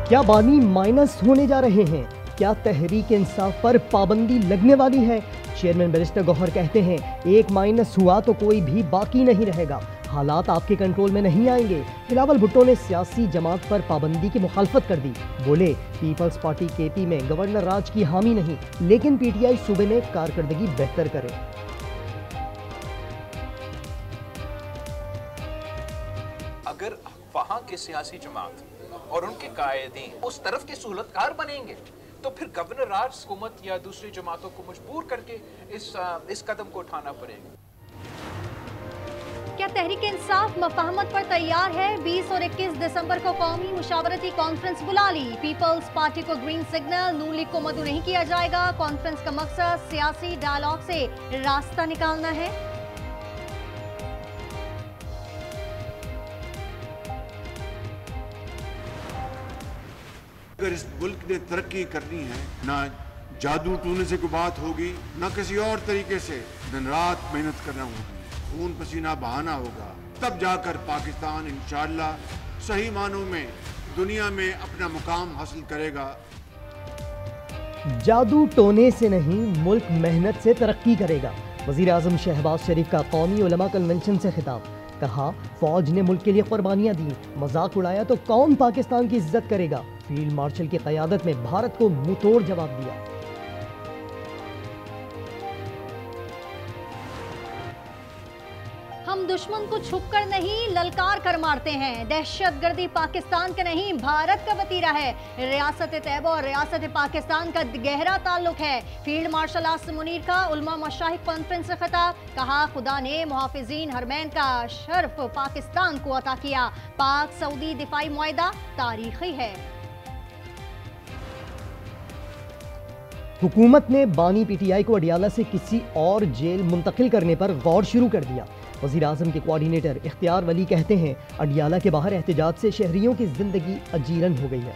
क्या बानी माइनस होने जा रहे हैं? क्या तहरीक इंसाफ पर पाबंदी लगने वाली है? चेयरमैन बैरिस्टर गौहर कहते हैं, एक माइनस हुआ तो कोई भी बाकी नहीं रहेगा, हालात आपके कंट्रोल में नहीं आएंगे। बिलावल भुट्टो ने सियासी जमात पर पाबंदी की मुखालफत कर दी। बोले, पीपल्स पार्टी केपी में गवर्नर राज की हामी नहीं, लेकिन पीटीआई सूबे में कारकर्दगी बेहतर करे। अगर वहां के सियासी जमात और उनके कायदीन उस तरफ के सहूलतकार बनेंगे तो फिर गवर्नर राज हुकूमत या दूसरी जमातों को मजबूर करके इस कदम को उठाना पड़ेगा। क्या तहरीक इंसाफ मफाहमत पर तैयार है? 20 और 21 दिसंबर को कौमी मुशावरती कॉन्फ्रेंस बुला ली। पीपल्स पार्टी को ग्रीन सिग्नल, नून लीग को मदऊ नहीं किया जाएगा। कॉन्फ्रेंस का मकसद सियासी डायलॉग से रास्ता निकालना है। अगर इस मुल्क ने तरक्की करनी है, ना जादू टूने से कोई बात होगी, ना किसी और तरीके से दिन रात मेहनत करना होगी, खून पसीना बहाना होगा, तब जाकर पाकिस्तान इंशाअल्लाह सही मानों में दुनिया में अपना मुकाम हासिल करेगा। जादू टोने से नहीं, मुल्क मेहनत से तरक्की करेगा। वजीर आजम शहबाज शरीफ का कौमी उलमा कन्वेंशन से खिताब। कहा, फौज ने मुल्क के लिए कुर्बानियां दी, मजाक उड़ाया तो कौन पाकिस्तान की इज्जत करेगा। फील्ड मार्शल की क़यादत में भारत को मुंहतोड़ जवाब दिया। हम दुश्मन को छुपकर नहीं, ललकार कर मारते हैं। दहशतगर्दी पाकिस्तान का नहीं, भारत का वतीरा है। रियासत तैयबा और रियासत पाकिस्तान का गहरा ताल्लुक है। फील्ड मार्शल आसिम मुनीर का उलमा मशाइख कॉन्फ्रेंस से खिताब। कहा, खुदा ने मुहाफिजीन हरमैन का शर्फ पाकिस्तान को अता किया। पाक सऊदी दिफाई मुआहदा तारीखी है। हुकूमत ने बानी पीटीआई को अडियाला से किसी और जेल मुंतकिल करने पर गौर शुरू कर दिया। वज़ीर आज़म के कोऑर्डिनेटर इख्तियार वली कहते हैं, अडियाला के बाहर एहतजाज से शहरियों की जिंदगी अजीरन हो गई है।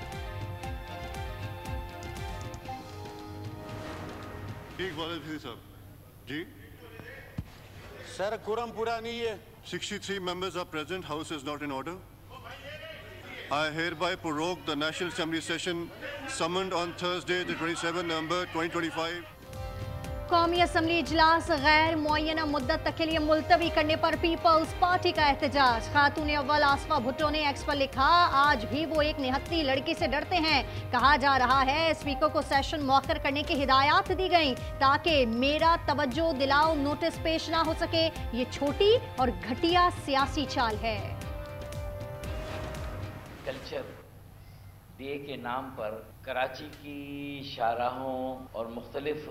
जी सर, कुरम पूरा नहीं है। 63 members are present. House is not in order. I hereby prorogue the National Assembly session summoned on Thursday, the 27th November 2025. कौमी असम्बली इजलास गैर मुअय्यना मुद्दत तक के लिए मुलतवी करने पर पीपल्स पार्टी का एहतजाज। खातून अव्वल आसफा भुट्टो ने एक्स पर लिखा, आज भी वो एक निहत्ती लड़की से डरते हैं। कहा जा रहा है स्पीकर को सेशन मौखर करने की हिदायत दी गई ताकि मेरा तवज्जो दिलाओ नोटिस पेश ना हो सके। ये छोटी और घटिया सियासी चाल है। कल्चर डे के नाम पर कराची की शाहराहों और मुख्तलिफ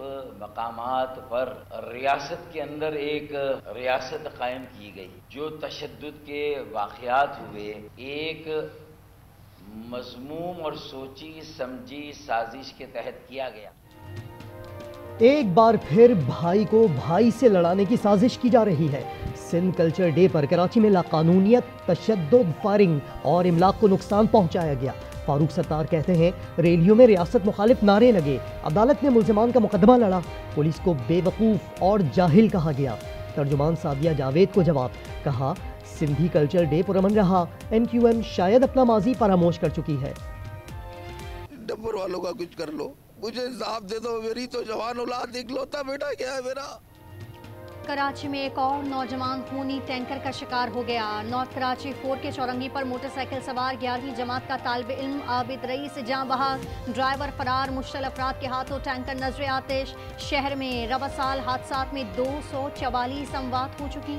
मकामात पर रियासत के अंदर एक रियासत कायम की गई। जो तशद्दुद के वाक़यात हुए, एक मज़मूम और सोची समझी साजिश के तहत किया गया। एक बार फिर भाई को भाई से लड़ाने की साजिश की जा रही है। सिंध कल्चर डे पर कराची में लाकानूनियत, तशद्दुद, फायरिंग और इमलाक को नुकसान पहुंचाया गया। फारूक सत्तार कहते हैं, रैलियों में रियासत मुखालिफ नारे लगे, अदालत ने मुल्जिमान का मुकदमा लड़ा, पुलिस को बेवकूफ़ और जाहिल कहा गया। तर्जुमान सादिया जावेद को जवाब। कहा, सिंधी कल्चर डे पुरअमन रहा, MQM शायद अपना माजी फरामोश कर चुकी है। डब्बर वालों का कुछ कर लो, मुझे इंसाफ दे दो, मेरी तो जवान औलाद इकलौता बेटा क्या है मेरा। कराची में एक और नौजवान खूनी टैंकर का शिकार हो गया। नॉर्थ कराची 4 के चौरंगी पर मोटरसाइकिल सवार 11वीं जमात का तालिब इल्म आबिद रईस जाँ बहक, ड्राइवर फरार, मुश्तल अफराद के हाथों टैंकर नजर आतिश। शहर में रवा साल हादसात में 244 अमवात हो चुकी।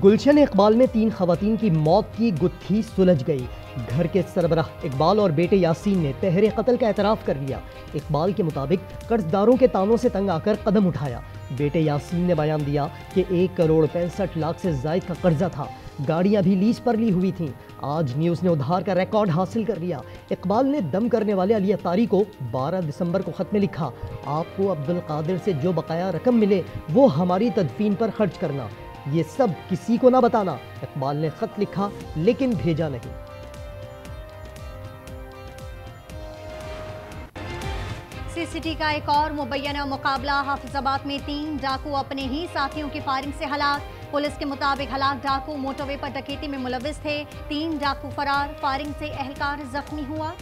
गुलशन इकबाल में 3 खवातीन की मौत की गुत्थी सुलझ गई। घर के सरबराह इकबाल और बेटे यासीन ने तहरे कत्ल का एतराफ़ कर लिया। इकबाल के मुताबिक कर्जदारों के तानों से तंग आकर कदम उठाया। बेटे यासीन ने बयान दिया कि 1 करोड़ 65 लाख से जायद का कर्जा था, गाड़ियां भी लीज पर ली हुई थीं। आज न्यूज़ ने उधार का रिकॉर्ड हासिल कर लिया। इकबाल ने दम करने वाले अली अतारी को 12 दिसंबर को खत में लिखा, आपको अब्दुल कादिर से जो बकाया रकम मिले वो हमारी तदफीन पर खर्च करना, ये सब किसी को ना बताना। इकबाल ने खत लिखा लेकिन भेजा नहीं। सिटी का एक और मुबैना मुकाबला। हाफिजाबाद में 3 डाकू अपने ही साथियों की फायरिंग से हलाक। पुलिस के मुताबिक हलाक डाकू मोटरवे पर डकैती में मुलविस थे। 3 डाकू फरार, फायरिंग से एहलकार जख्मी हुआ।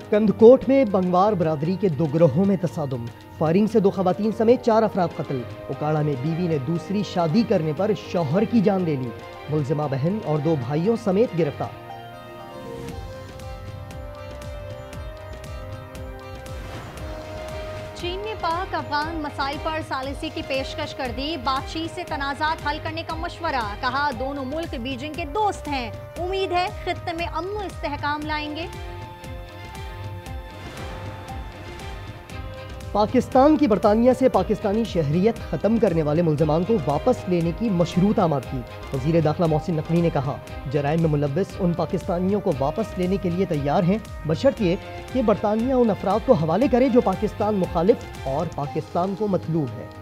कंदकोट में बंगवार बरादरी के 2 गिरोहों में तसादुम। फायरिंग से 2 खवातीन समेत 4 अफराद कत्ल। उकाड़ा में बीवी ने दूसरी शादी करने पर शौहर की जान ले ली। मुलजिमा बहन और 2 भाइयों समेत गिरफ्तार। चीन ने पाक अफगान मसाइल पर सालिसी की पेशकश कर दी। बातचीत से तनाज़ात हल करने का मशवरा। कहा दोनों मुल्क बीजिंग के दोस्त हैं। उम्मीद है खित्ते में अमन और इस्तेहकाम लाएंगे। पाकिस्तान की बरतानिया से पाकिस्तानी शहरियत ख़त्म करने वाले मुल्ज़मान को वापस लेने की मशरूत आमादगी। वज़ीर दाखिला मोहसिन नकवी ने कहा जराइम में मुलव्वस उन पाकिस्तानियों को वापस लेने के लिए तैयार हैं, बशर्ते कि बरतानिया उन अफराद को हवाले करे जो पाकिस्तान मुखालिफ और पाकिस्तान को मतलूब है।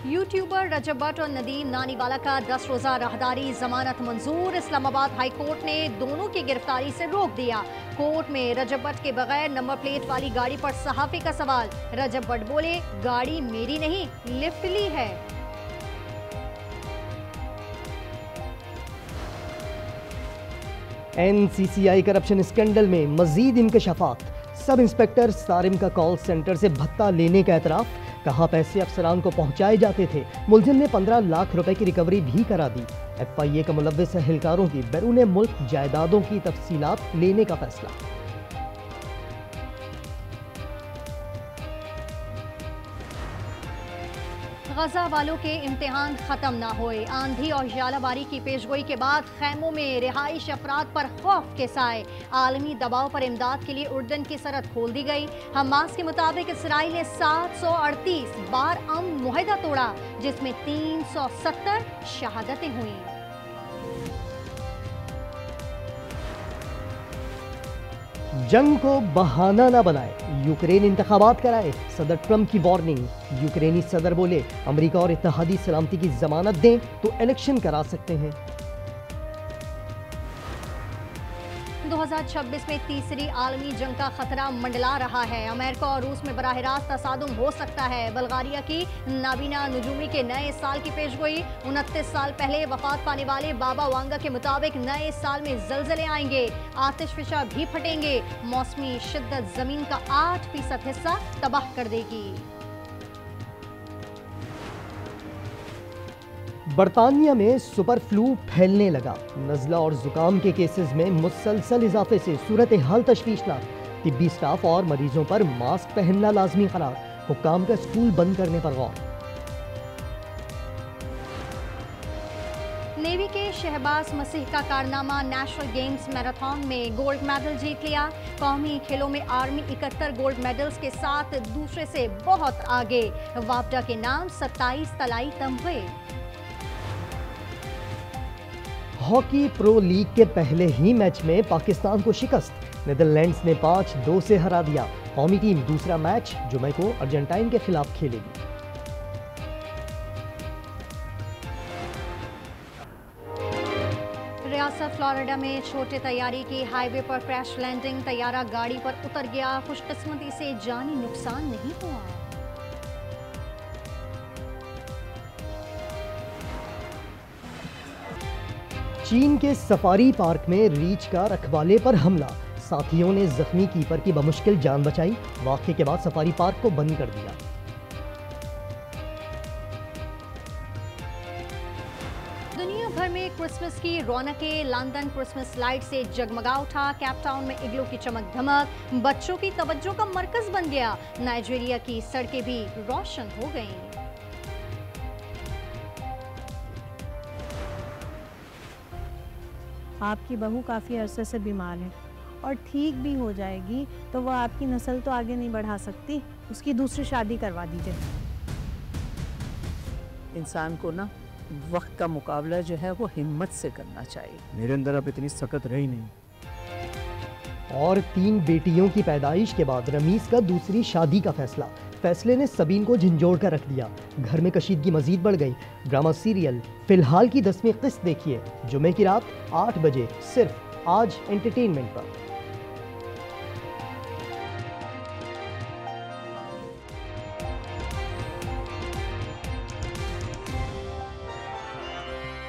यूट्यूबर रजब भट्ट और नदीम नानीवाला का 10 रोजा राहदारी जमानत मंजूर। इस्लामाबाद हाई कोर्ट ने दोनों की गिरफ्तारी से रोक दिया। कोर्ट में रजब भट्ट के बगैर नंबर प्लेट वाली गाड़ी पर सहाफी का सवाल। रजब भट्ट बोले गाड़ी मेरी नहीं, लिफ्ट ली है। NCCI करप्शन स्कैंडल में मजीद इंकशाफात। सब इंस्पेक्टर सारिम का कॉल सेंटर से भत्ता लेने का एतराफ। कहा पैसे अफसरान को पहुंचाए जाते थे। मुलजिम ने 15 लाख रुपए की रिकवरी भी करा दी। FIA का मुलव्वस एहलकारों की बैरून मुल्क जायदादों की तफसीलात लेने का फैसला। गजा वालों के इम्तिहान खत्म ना होए। आंधी और यालाबारी की पेशगोई के बाद खैमों में रिहाइश अफराद पर खौफ के साए। आलमी दबाव पर इमदाद के लिए उर्दन की सरहद खोल दी गई। हमास के मुताबिक इसराइल ने 738 बार अमन मुआहदा तोड़ा, जिसमें 370 शहादतें हुई। जंग को बहाना न बनाए, यूक्रेन इंतखाबात कराए, सदर ट्रंप की वार्निंग। यूक्रेनी सदर बोले अमेरिका और इत्तेहादी सलामती की जमानत दें तो इलेक्शन करा सकते हैं। 2026 में तीसरी आलमी जंग का खतरा मंडला रहा है। अमेरिका और रूस में बराह रास्त तसादुम हो सकता है। बल्गारिया की नाबीना नजूमी के नए साल की पेशगोई। 29 साल पहले वफात पाने वाले बाबा वांगा के मुताबिक नए साल में जलजले आएंगे, आतिशफिशा भी फटेंगे। मौसमी शिद्दत जमीन का 8% हिस्सा तबाह कर देगी। बरतानिया में सुपर फ्लू फैलने लगा। नज़ला और जुकाम के केसेस में मुसलसल इजाफे से सूरत हाल तशवीशनाक। तिब्बी स्टाफ और मरीजों पर मास्क पहनना लाजमी करार। हुक्काम का स्कूल बंद करने पर गौर। नेवी के शहबाज मसीह का कारनामा। नेशनल गेम्स मैराथन में गोल्ड मेडल जीत लिया। कौमी खेलों में आर्मी 71 गोल्ड मेडल्स के साथ दूसरे से बहुत आगे। वापडा के नाम 27 तलाई तमगे। हॉकी प्रो लीग के पहले ही मैच में पाकिस्तान को शिकस्त। नीदरलैंड्स ने 5-2 से हरा दिया। कौमी टीम दूसरा मैच जुमे को अर्जेंटाइन के खिलाफ खेलेगी। रियासत फ्लोरिडा में छोटे तैयारी की हाईवे पर क्रैश लैंडिंग। तैयारा गाड़ी पर उतर गया। खुशकिस्मती से जानी नुकसान नहीं हुआ। चीन के सफारी पार्क में रीछ का रखवाले पर हमला। साथियों ने जख्मी कीपर की बमुश्किल जान बचाई। वाक़े के बाद सफारी पार्क को बंद कर दिया। दुनिया भर में क्रिसमस की रौनकें। लंदन क्रिसमस लाइट से जगमगा उठा। केप टाउन में इग्लू की चमक धमक बच्चों की तवज्जो का मरकज बन गया। नाइजीरिया की सड़कें भी रोशन हो गईं। आपकी बहू काफ़ी अरसे से बीमार है और ठीक भी हो जाएगी तो वह आपकी नस्ल तो आगे नहीं बढ़ा सकती। उसकी दूसरी शादी करवा दीजिए। इंसान को ना वक्त का मुकाबला जो है वो हिम्मत से करना चाहिए। मेरे अंदर अब इतनी सकत रही नहीं। और 3 बेटियों की पैदाइश के बाद रमीज का दूसरी शादी का फैसला। फैसले ने सबीन को झंझोड़ कर रख दिया। घर में कशीदगी मजीद बढ़ गई। ड्रामा सीरियल फिलहाल की 10वीं किस्त देखिए जुमे की रात 8 बजे सिर्फ आज एंटरटेनमेंट पर।